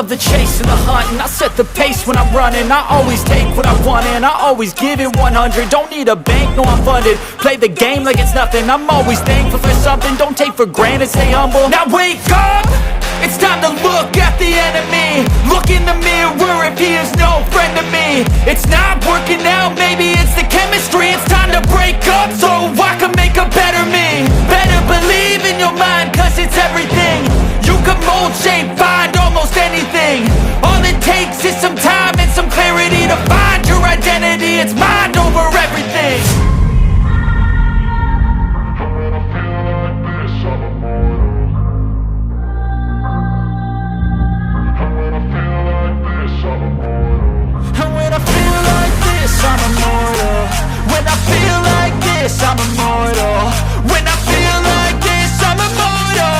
love the chase and the hunt, and I set the pace when I'm running. I always take what I want and I always give it 100. Don't need a bank, no I'm funded. Play the game like it's nothing. I'm always thankful for something. Don't take for granted, stay humble. Now wake up! It's time to look at the enemy. Look in the mirror if he is no friend to me. It's not working out, maybe it's the chemistry. It's time to break up so I can make a better me. Better believe in your mind, cause it's everything. You can mold, shape, find almost anything. All it takes is some time and some clarity to find your identity. It's mind over everything. I'm immortal. When I feel like this, I'm immortal. When I feel like this, I'm immortal.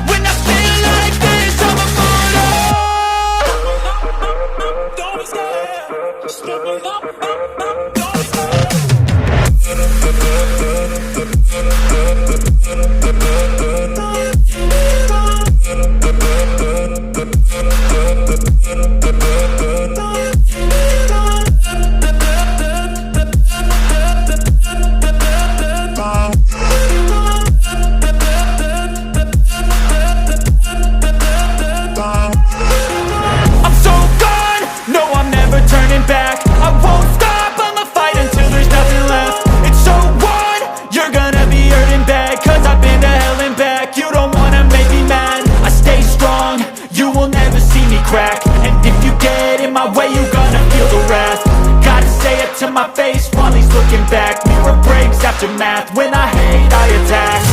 When I feel like this, I'm immortal. Don't stop, step up. Turning back, I won't stop, I'ma fight until there's nothing left. It's so on, you're gonna be hurting bad, cause I've been to hell and back. You don't wanna make me mad, I stay strong, you will never see me crack. And if you get in my way, you're gonna feel the wrath. Gotta say it to my face while he's looking back. Mirror breaks after math, when I hate I attack.